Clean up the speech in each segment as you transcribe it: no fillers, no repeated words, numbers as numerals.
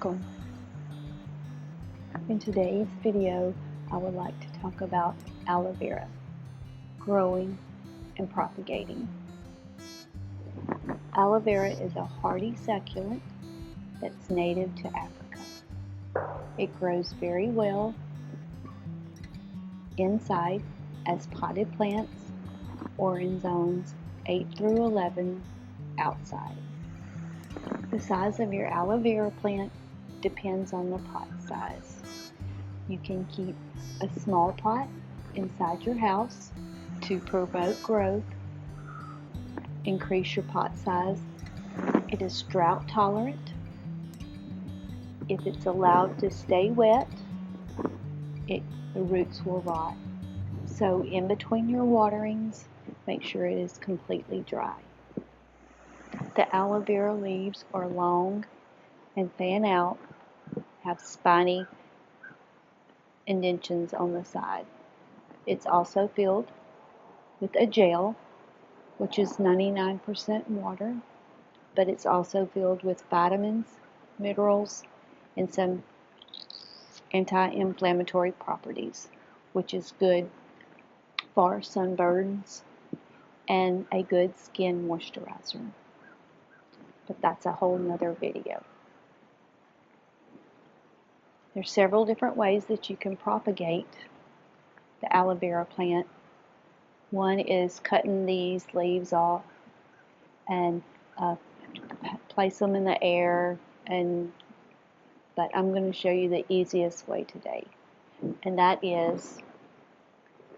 Welcome. In today's video, I would like to talk about aloe vera, growing and propagating. Aloe vera is a hardy succulent that's native to Africa. It grows very well inside as potted plants or in zones 8 through 11 outside. The size of your aloe vera plant depends on the pot size. You can keep a small pot inside your house to promote growth. Increase your pot size. It is drought tolerant. If it's allowed to stay wet, the roots will rot. So in between your waterings, make sure it is completely dry. The aloe vera leaves are long and fan out, have spiny indentions on the side. It's also filled with a gel, which is 99% water, but it's also filled with vitamins, minerals, and some anti-inflammatory properties, which is good for sunburns and a good skin moisturizer. But that's a whole nother video. There's several different ways that you can propagate the aloe vera plant. One is cutting these leaves off and place them in the air, but I'm going to show you the easiest way today, and that is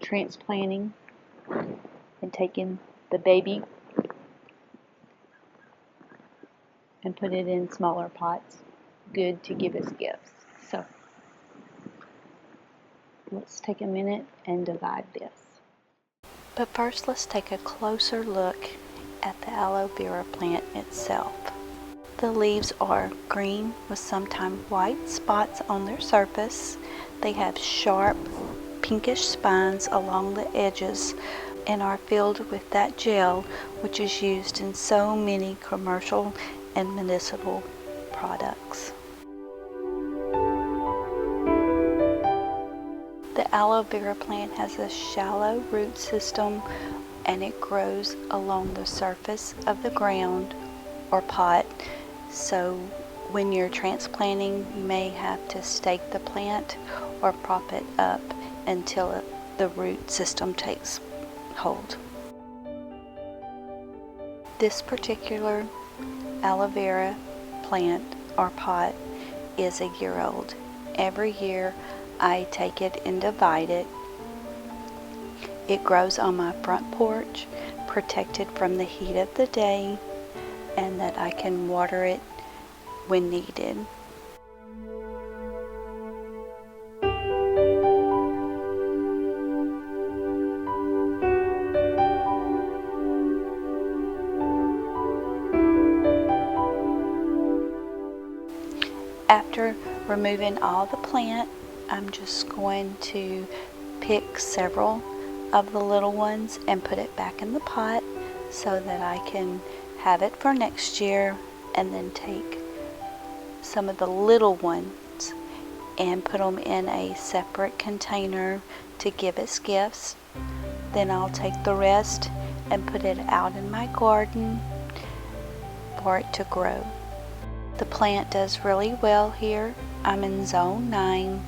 transplanting and taking the baby and put it in smaller pots, good to give as gifts. So let's take a minute and divide this. But first, let's take a closer look at the aloe vera plant itself. The leaves are green with sometimes white spots on their surface. They have sharp pinkish spines along the edges and are filled with that gel, which is used in so many commercial and medicinal products. The aloe vera plant has a shallow root system, and it grows along the surface of the ground or pot. So when you're transplanting, you may have to stake the plant or prop it up until the root system takes hold. This particular aloe vera plant or pot is a year old. Every year I take it and divide it. It grows on my front porch, protected from the heat of the day, and that I can water it when needed. After removing all the plant, I'm just going to pick several of the little ones and put it back in the pot so that I can have it for next year, and then take some of the little ones and put them in a separate container to give as gifts. Then I'll take the rest and put it out in my garden for it to grow. The plant does really well here. I'm in zone 9.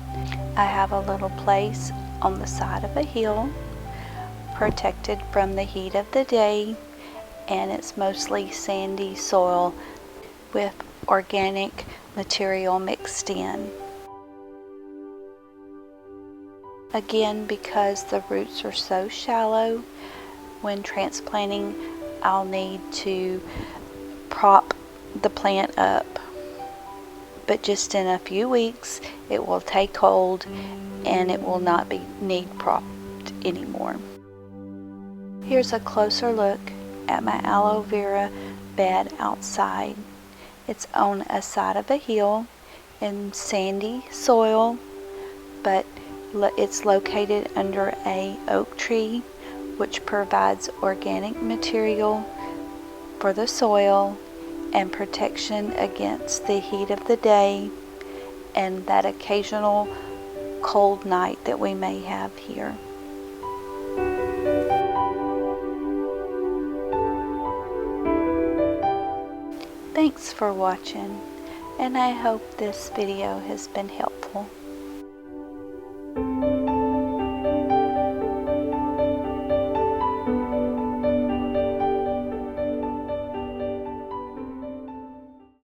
I have a little place on the side of a hill, protected from the heat of the day, and it's mostly sandy soil with organic material mixed in. Again, because the roots are so shallow, when transplanting, I'll need to prop the plant up. But just in a few weeks, it will take hold and it will not need propped anymore. Here's a closer look at my aloe vera bed outside. It's on a side of a hill in sandy soil, but it's located under a oak tree, which provides organic material for the soil and protection against the heat of the day and that occasional cold night that we may have here. Thanks for watching, and I hope this video has been helpful.